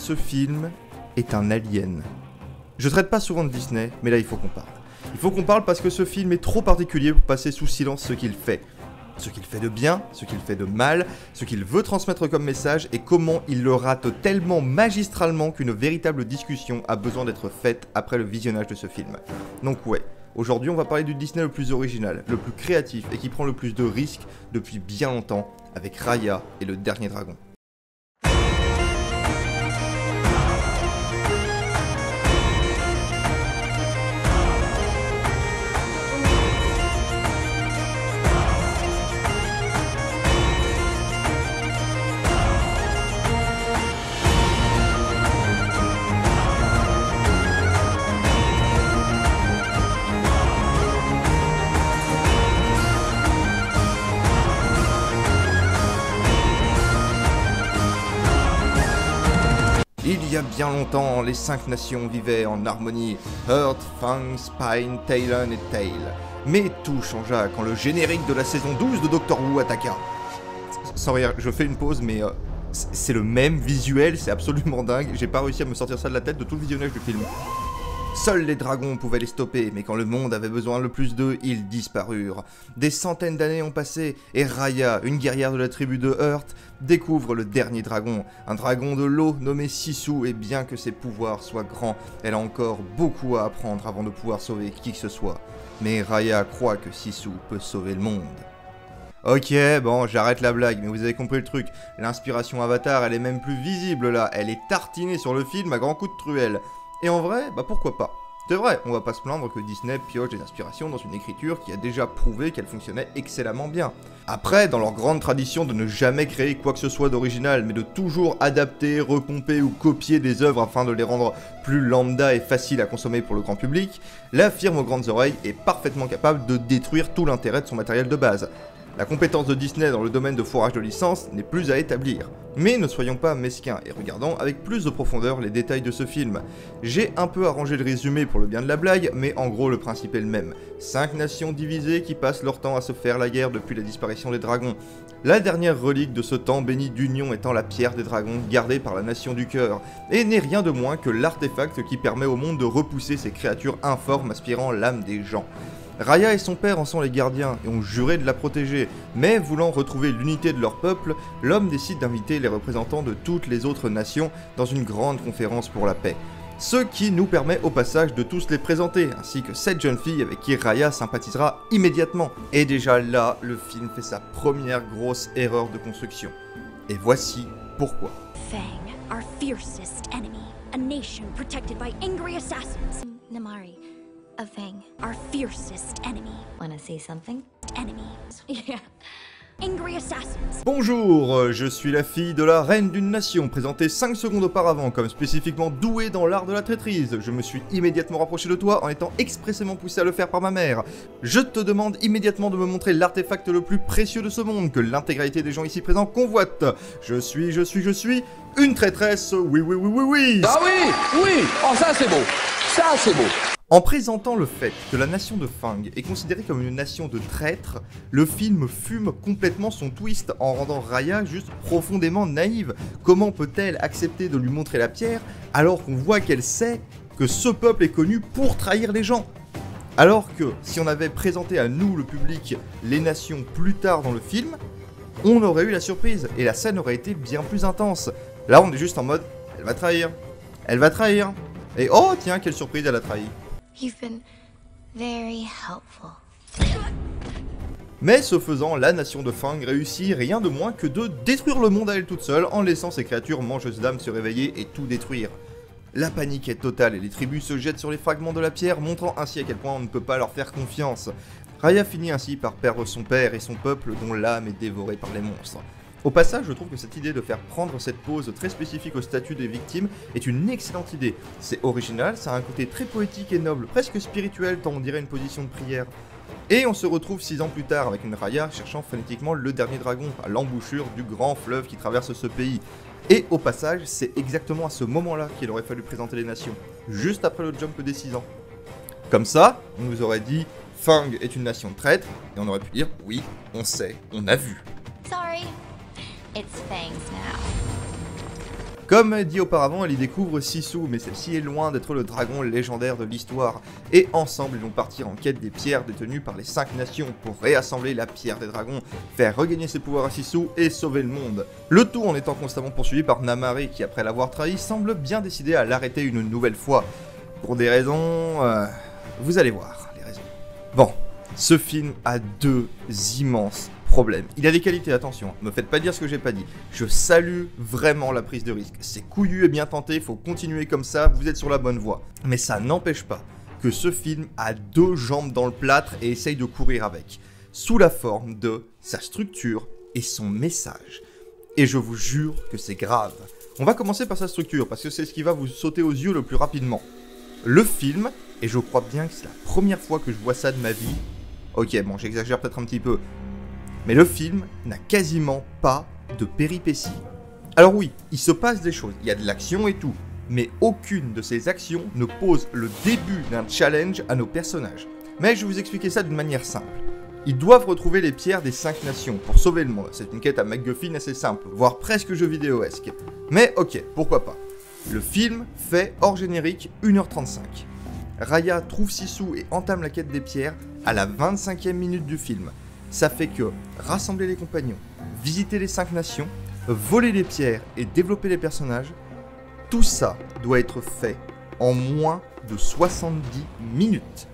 ce film est un alien. Je traite pas souvent de Disney, mais là il faut qu'on parle. Il faut qu'on parle parce que ce film est trop particulier pour passer sous silence ce qu'il fait. Ce qu'il fait de bien, ce qu'il fait de mal, ce qu'il veut transmettre comme message et comment il le rate tellement magistralement qu'une véritable discussion a besoin d'être faite après le visionnage de ce film. Donc ouais, aujourd'hui on va parler du Disney le plus original, le plus créatif et qui prend le plus de risques depuis bien longtemps avec Raya et le Dernier Dragon. Il y a bien longtemps, les 5 nations vivaient en harmonie, Earth, Fang, Spine, Talon et Tail. Mais tout changea quand le générique de la saison 12 de Doctor Who attaqua. Sans rire, je fais une pause, mais c'est le même visuel, c'est absolument dingue, j'ai pas réussi à me sortir ça de la tête de tout le visionnage du film. Seuls les dragons pouvaient les stopper, mais quand le monde avait besoin le plus d'eux, ils disparurent. Des centaines d'années ont passé, et Raya, une guerrière de la tribu de Earth, découvre le dernier dragon, un dragon de l'eau nommé Sisu, et bien que ses pouvoirs soient grands, elle a encore beaucoup à apprendre avant de pouvoir sauver qui que ce soit. Mais Raya croit que Sisu peut sauver le monde. Ok, bon, j'arrête la blague, mais vous avez compris le truc. L'inspiration Avatar, elle est même plus visible là, elle est tartinée sur le film à grands coups de truelle. Et en vrai, bah pourquoi pas. C'est vrai, on va pas se plaindre que Disney pioche des inspirations dans une écriture qui a déjà prouvé qu'elle fonctionnait excellemment bien. Après, dans leur grande tradition de ne jamais créer quoi que ce soit d'original, mais de toujours adapter, repomper ou copier des œuvres afin de les rendre plus lambda et faciles à consommer pour le grand public, la firme aux grandes oreilles est parfaitement capable de détruire tout l'intérêt de son matériel de base. La compétence de Disney dans le domaine de fourrage de licence n'est plus à établir. Mais ne soyons pas mesquins et regardons avec plus de profondeur les détails de ce film. J'ai un peu arrangé le résumé pour le bien de la blague, mais en gros le principe est le même. 5 nations divisées qui passent leur temps à se faire la guerre depuis la disparition des dragons. La dernière relique de ce temps béni d'union étant la pierre des dragons gardée par la nation du cœur, et n'est rien de moins que l'artefact qui permet au monde de repousser ces créatures informes aspirant l'âme des gens. Raya et son père en sont les gardiens et ont juré de la protéger, mais voulant retrouver l'unité de leur peuple, l'homme décide d'inviter les représentants de toutes les autres nations dans une grande conférence pour la paix. Ce qui nous permet au passage de tous les présenter, ainsi que cette jeune fille avec qui Raya sympathisera immédiatement. Et déjà là, le film fait sa première grosse erreur de construction. Et voici pourquoi. Fang, our fiercest enemy, a nation protected by angry assassins. Namari. A Fang, our fiercest enemy. Wanna see something? Enemy. Yeah. Angry assassins. Bonjour, je suis la fille de la reine d'une nation, présentée 5 secondes auparavant comme spécifiquement douée dans l'art de la traîtrise. Je me suis immédiatement rapproché de toi en étant expressément poussé à le faire par ma mère. Je te demande immédiatement de me montrer l'artefact le plus précieux de ce monde que l'intégralité des gens ici présents convoitent. Je suis une traîtresse, oui. Ah oui, oh ça c'est beau, ça c'est beau. En présentant le fait que la nation de Fang est considérée comme une nation de traîtres, le film fume complètement son twist en rendant Raya juste profondément naïve. Comment peut-elle accepter de lui montrer la pierre alors qu'on voit qu'elle sait que ce peuple est connu pour trahir les gens? Alors que si on avait présenté à nous, le public, les nations plus tard dans le film, on aurait eu la surprise et la scène aurait été bien plus intense. Là on est juste en mode, elle va trahir. Et oh tiens, quelle surprise, elle a trahi. You've been very helpful. Mais ce faisant, la nation de Fang réussit rien de moins que de détruire le monde à elle toute seule en laissant ses créatures mangeuses d'âmes se réveiller et tout détruire. La panique est totale et les tribus se jettent sur les fragments de la pierre, montrant ainsi à quel point on ne peut pas leur faire confiance. Raya finit ainsi par perdre son père et son peuple dont l'âme est dévorée par les monstres. Au passage, je trouve que cette idée de faire prendre cette pose très spécifique au statut des victimes est une excellente idée. C'est original, ça a un côté très poétique et noble, presque spirituel tant on dirait une position de prière. Et on se retrouve 6 ans plus tard avec une Raya cherchant frénétiquement le dernier dragon à l'embouchure du grand fleuve qui traverse ce pays. Et au passage, c'est exactement à ce moment-là qu'il aurait fallu présenter les nations, juste après le jump des 6 ans. Comme ça, on nous aurait dit Fang est une nation de traîtres, et on aurait pu dire oui, on sait, on a vu. Sorry, it's Fangs now. Comme dit auparavant, elle y découvre Sisu, mais celle-ci est loin d'être le dragon légendaire de l'histoire. Et ensemble, ils vont partir en quête des pierres détenues par les 5 nations pour réassembler la pierre des dragons, faire regagner ses pouvoirs à Sisu et sauver le monde. Le tout en étant constamment poursuivi par Namari qui, après l'avoir trahi, semble bien décidé à l'arrêter une nouvelle fois. Pour des raisons... vous allez voir les raisons. Bon, ce film a 2 immenses problème. Il a des qualités, attention, me faites pas dire ce que j'ai pas dit. Je salue vraiment la prise de risque. C'est couillu et bien tenté, faut continuer comme ça, vous êtes sur la bonne voie. Mais ça n'empêche pas que ce film a 2 jambes dans le plâtre et essaye de courir avec, sous la forme de sa structure et son message. Et je vous jure que c'est grave. On va commencer par sa structure, parce que c'est ce qui va vous sauter aux yeux le plus rapidement. Le film, et je crois bien que c'est la première fois que je vois ça de ma vie, ok, bon, j'exagère peut-être un petit peu, mais le film n'a quasiment pas de péripéties. Alors oui, il se passe des choses, il y a de l'action et tout, mais aucune de ces actions ne pose le début d'un challenge à nos personnages. Mais je vais vous expliquer ça d'une manière simple. Ils doivent retrouver les pierres des 5 nations pour sauver le monde. C'est une quête à MacGuffin assez simple, voire presque jeu vidéo-esque. Mais ok, pourquoi pas. Le film fait, hors générique, 1h35. Raya trouve Sisu et entame la quête des pierres à la 25e minute du film. Ça fait que rassembler les compagnons, visiter les 5 nations, voler les pierres et développer les personnages, tout ça doit être fait en moins de 70 minutes.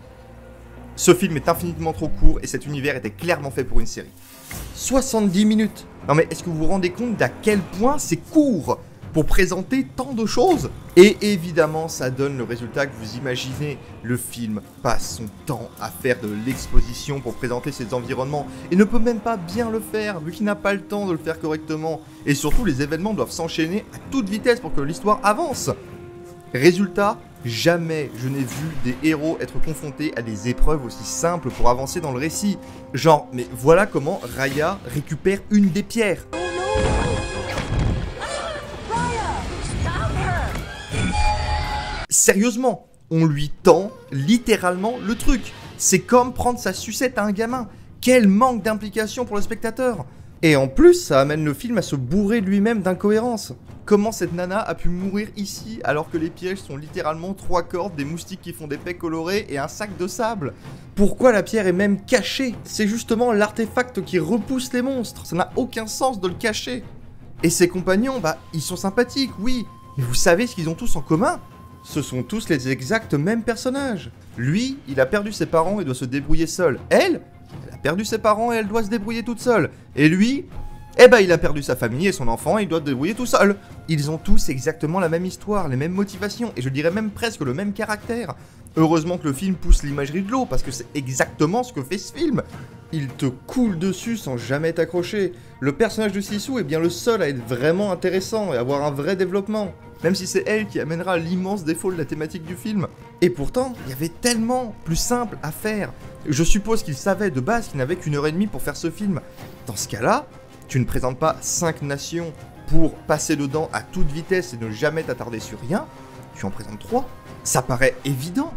Ce film est infiniment trop court et cet univers était clairement fait pour une série. 70 minutes! Non mais est-ce que vous vous rendez compte d'à quel point c'est court pour présenter tant de choses? Et évidemment, ça donne le résultat que vous imaginez. Le film passe son temps à faire de l'exposition pour présenter ses environnements et ne peut même pas bien le faire, vu qu'il n'a pas le temps de le faire correctement. Et surtout, les événements doivent s'enchaîner à toute vitesse pour que l'histoire avance. Résultat, jamais je n'ai vu des héros être confrontés à des épreuves aussi simples pour avancer dans le récit. Genre, mais voilà comment Raya récupère une des pierres. Sérieusement, on lui tend littéralement le truc. C'est comme prendre sa sucette à un gamin. Quel manque d'implication pour le spectateur. Et en plus, ça amène le film à se bourrer lui-même d'incohérences. Comment cette nana a pu mourir ici alors que les pièges sont littéralement 3 cordes, des moustiques qui font des pets colorés et un sac de sable? Pourquoi la pierre est même cachée? C'est justement l'artefact qui repousse les monstres. Ça n'a aucun sens de le cacher. Et ses compagnons, bah, ils sont sympathiques, oui. Mais vous savez ce qu'ils ont tous en commun? Ce sont tous les exacts mêmes personnages. Lui, il a perdu ses parents et doit se débrouiller seul. Elle a perdu ses parents et elle doit se débrouiller toute seule. Et lui, eh ben il a perdu sa famille et son enfant et il doit se débrouiller tout seul. Ils ont tous exactement la même histoire, les mêmes motivations et je dirais même presque le même caractère. Heureusement que le film pousse l'imagerie de l'eau parce que c'est exactement ce que fait ce film. Il te coule dessus sans jamais t'accrocher. Le personnage de Sisu est bien le seul à être vraiment intéressant et avoir un vrai développement. Même si c'est elle qui amènera l'immense défaut de la thématique du film. Et pourtant, il y avait tellement plus simple à faire. Je suppose qu'il savait de base qu'il n'avait qu'1 heure et demie pour faire ce film. Dans ce cas-là, tu ne présentes pas 5 nations pour passer dedans à toute vitesse et ne jamais t'attarder sur rien. Tu en présentes 3. Ça paraît évident.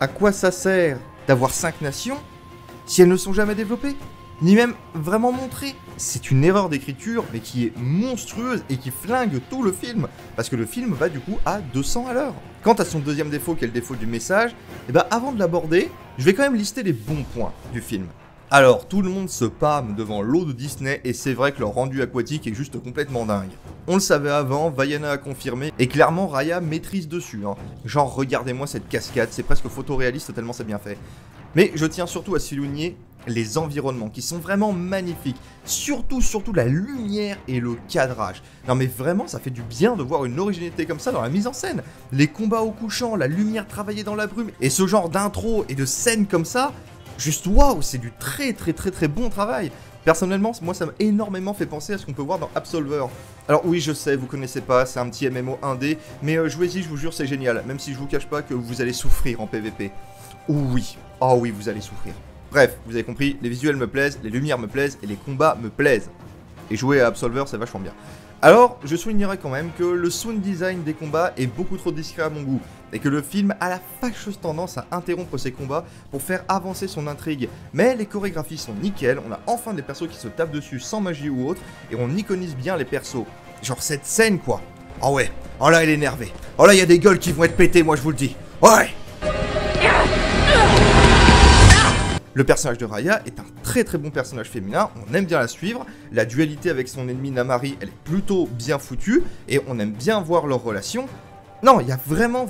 À quoi ça sert d'avoir 5 nations si elles ne sont jamais développées, ni même vraiment montrées? C'est une erreur d'écriture, mais qui est monstrueuse et qui flingue tout le film, parce que le film va du coup à 200 à l'heure. Quant à son deuxième défaut, qui est le défaut du message, et bah avant de l'aborder, je vais quand même lister les bons points du film. Alors, tout le monde se pâme devant l'eau de Disney, et c'est vrai que leur rendu aquatique est juste complètement dingue. On le savait avant, Vaiana a confirmé, et clairement Raya maîtrise dessus, hein. Genre, regardez-moi cette cascade, c'est presque photoréaliste tellement c'est bien fait. Mais je tiens surtout à souligner les environnements qui sont vraiment magnifiques. Surtout la lumière et le cadrage. Non mais vraiment, ça fait du bien de voir une originalité comme ça dans la mise en scène. Les combats au couchant, la lumière travaillée dans la brume, et ce genre d'intro et de scènes comme ça, juste waouh, c'est du très bon travail. Personnellement, moi ça m'a énormément fait penser à ce qu'on peut voir dans Absolver. Alors oui, je sais, vous connaissez pas, c'est un petit MMO 1D, mais jouez-y, je vous jure, c'est génial, même si je vous cache pas que vous allez souffrir en PVP. Oui, oh oui, vous allez souffrir. Bref, vous avez compris, les visuels me plaisent, les lumières me plaisent et les combats me plaisent. Et jouer à Absolver, c'est vachement bien. Alors, je soulignerai quand même que le sound design des combats est beaucoup trop discret à mon goût, et que le film a la fâcheuse tendance à interrompre ses combats pour faire avancer son intrigue. Mais les chorégraphies sont nickel, on a enfin des persos qui se tapent dessus sans magie ou autre, et on iconise bien les persos. Genre cette scène quoi. Oh ouais, oh là elle est énervée. Oh là il y a des gueules qui vont être pétées, moi je vous le dis. Ouais. Le personnage de Raya est un très très bon personnage féminin, on aime bien la suivre, la dualité avec son ennemi Namari, elle est plutôt bien foutue, et on aime bien voir leur relation. Non, il y a vraiment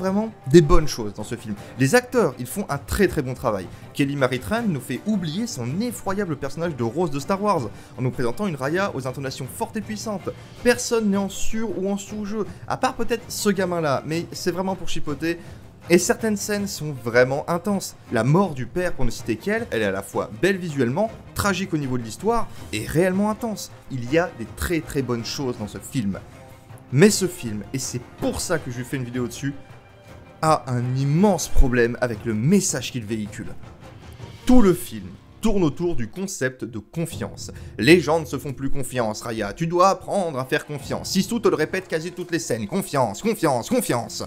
des bonnes choses dans ce film. Les acteurs, ils font un très très bon travail. Kelly Marie Tran nous fait oublier son effroyable personnage de Rose de Star Wars, en nous présentant une Raya aux intonations fortes et puissantes. Personne n'est en sur ou en sous-jeu, à part peut-être ce gamin-là, mais c'est vraiment pour chipoter. Et certaines scènes sont vraiment intenses. La mort du père, pour ne citer qu'elle, elle est à la fois belle visuellement, tragique au niveau de l'histoire, et réellement intense. Il y a des très très bonnes choses dans ce film. Mais ce film, et c'est pour ça que je lui fais une vidéo dessus, a un immense problème avec le message qu'il véhicule. Tout le film tourne autour du concept de confiance. Les gens ne se font plus confiance, Raya, tu dois apprendre à faire confiance. Sisu te le répète quasi toutes les scènes, confiance, confiance, confiance.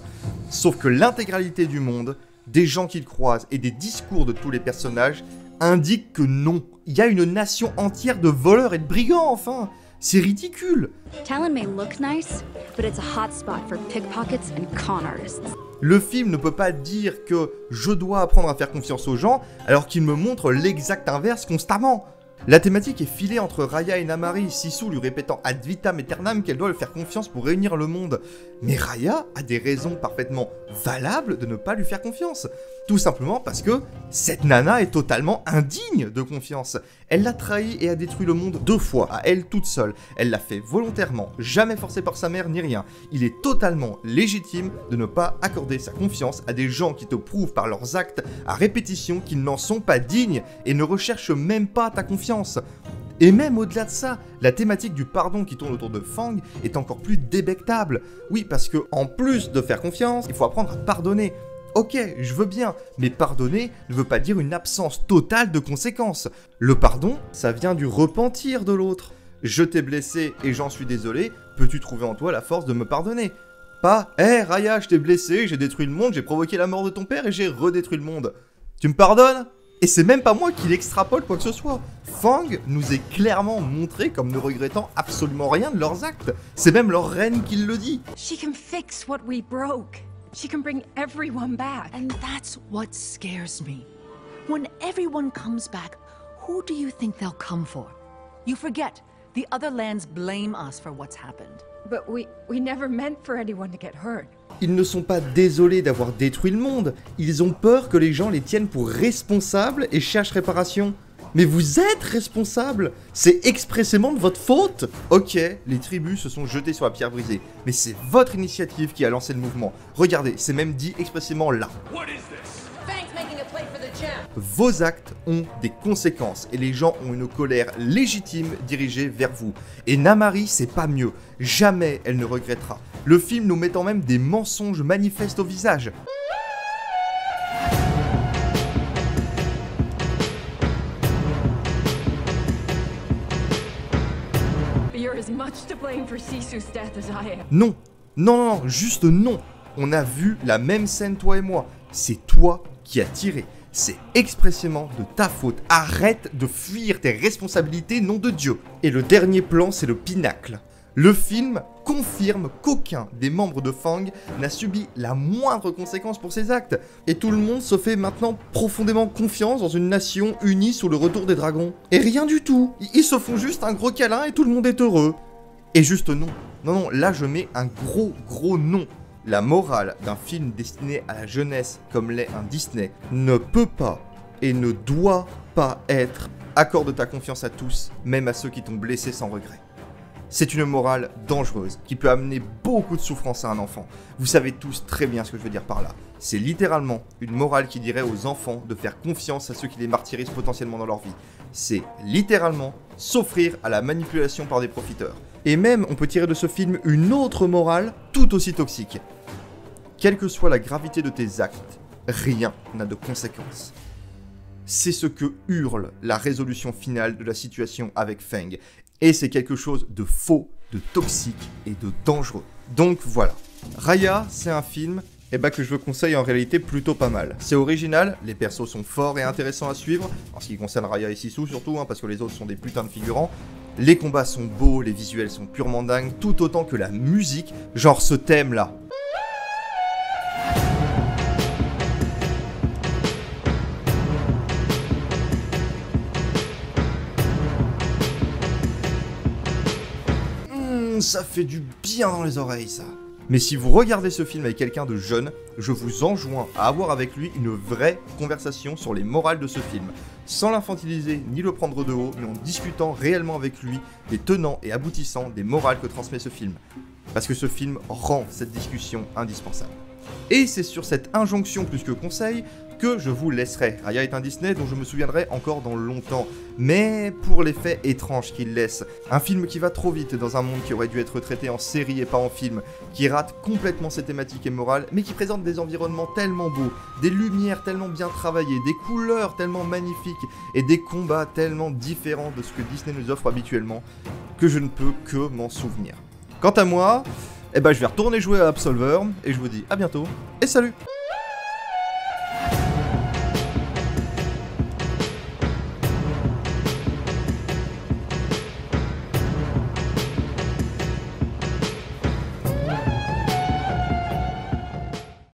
Sauf que l'intégralité du monde, des gens qu'il croise et des discours de tous les personnages indiquent que non. Il y a une nation entière de voleurs et de brigands, enfin. C'est ridicule. Talon may look nice, but it's a hot spot for pickpockets and con artists. Le film ne peut pas dire que je dois apprendre à faire confiance aux gens alors qu'il me montre l'exact inverse constamment. La thématique est filée entre Raya et Namari, Sisu lui répétant ad vitam aeternam qu'elle doit lui faire confiance pour réunir le monde. Mais Raya a des raisons parfaitement valables de ne pas lui faire confiance. Tout simplement parce que cette nana est totalement indigne de confiance. Elle l'a trahi et a détruit le monde 2 fois, à elle toute seule. Elle l'a fait volontairement, jamais forcée par sa mère ni rien. Il est totalement légitime de ne pas accorder sa confiance à des gens qui te prouvent par leurs actes à répétition qu'ils n'en sont pas dignes et ne recherchent même pas ta confiance. Et même au-delà de ça, la thématique du pardon qui tourne autour de Fang est encore plus débectable. Oui, parce que en plus de faire confiance, il faut apprendre à pardonner. Ok, je veux bien, mais pardonner ne veut pas dire une absence totale de conséquences. Le pardon, ça vient du repentir de l'autre. Je t'ai blessé et j'en suis désolé, peux-tu trouver en toi la force de me pardonner? Pas, hé Raya, je t'ai blessé, j'ai détruit le monde, j'ai provoqué la mort de ton père et j'ai redétruit le monde. Tu me pardonnes? Et c'est même pas moi qui l'extrapole quoi que ce soit. Fang nous est clairement montré comme ne regrettant absolument rien de leurs actes. C'est même leur reine qui le dit. She can fix what we broke. She can bring everyone back. And that's what scares me. When everyone comes back, who do you think they'll come for? You forget, the other lands blame us for what's happened. But we never meant for anyone to get hurt. Ils ne sont pas désolés d'avoir détruit le monde. Ils ont peur que les gens les tiennent pour responsables et cherchent réparation. Mais vous êtes responsables. C'est expressément de votre faute. Ok, les tribus se sont jetées sur la pierre brisée, mais c'est votre initiative qui a lancé le mouvement. Regardez, c'est même dit expressément là. Vos actes ont des conséquences et les gens ont une colère légitime dirigée vers vous. Et Namari, c'est pas mieux. Jamais elle ne regrettera. Le film nous mettant même des mensonges manifestes au visage. You're as much to blame for Sisu's death as I am. Non, non, juste non. On a vu la même scène toi et moi. C'est toi qui as tiré. C'est expressément de ta faute. Arrête de fuir tes responsabilités, nom de Dieu. Et le dernier plan, c'est le pinacle. Le film confirme qu'aucun des membres de Fang n'a subi la moindre conséquence pour ses actes. Et tout le monde se fait maintenant profondément confiance dans une nation unie sous le retour des dragons. Et rien du tout. Ils se font juste un gros câlin et tout le monde est heureux. Et juste non. Non, là je mets un gros non. La morale d'un film destiné à la jeunesse comme l'est un Disney ne peut pas et ne doit pas être « accorde ta confiance à tous, même à ceux qui t'ont blessé sans regret ». C'est une morale dangereuse qui peut amener beaucoup de souffrance à un enfant. Vous savez tous très bien ce que je veux dire par là. C'est littéralement une morale qui dirait aux enfants de faire confiance à ceux qui les martyrisent potentiellement dans leur vie. C'est littéralement s'offrir à la manipulation par des profiteurs. Et même, on peut tirer de ce film une autre morale tout aussi toxique. Quelle que soit la gravité de tes actes, rien n'a de conséquences. C'est ce que hurle la résolution finale de la situation avec Fang. Et c'est quelque chose de faux, de toxique et de dangereux. Donc voilà. Raya, c'est un film que je vous conseille en réalité plutôt pas mal. C'est original, les persos sont forts et intéressants à suivre, en ce qui concerne Raya et Sisu surtout, parce que les autres sont des putains de figurants. Les combats sont beaux, les visuels sont purement dingues, tout autant que la musique, genre ce thème là. Ça fait du bien dans les oreilles ça. Mais si vous regardez ce film avec quelqu'un de jeune, je vous enjoins à avoir avec lui une vraie conversation sur les morales de ce film, sans l'infantiliser ni le prendre de haut, mais en discutant réellement avec lui des tenants et aboutissants des morales que transmet ce film. Parce que ce film rend cette discussion indispensable. Et c'est sur cette injonction plus que conseil que je vous laisserai. Raya est un Disney dont je me souviendrai encore dans longtemps, mais pour l'effet étrange qu'il laisse. Un film qui va trop vite dans un monde qui aurait dû être traité en série et pas en film, qui rate complètement ses thématiques et morales, mais qui présente des environnements tellement beaux, des lumières tellement bien travaillées, des couleurs tellement magnifiques et des combats tellement différents de ce que Disney nous offre habituellement, que je ne peux que m'en souvenir. Quant à moi, je vais retourner jouer à Absolver, et je vous dis à bientôt, et salut!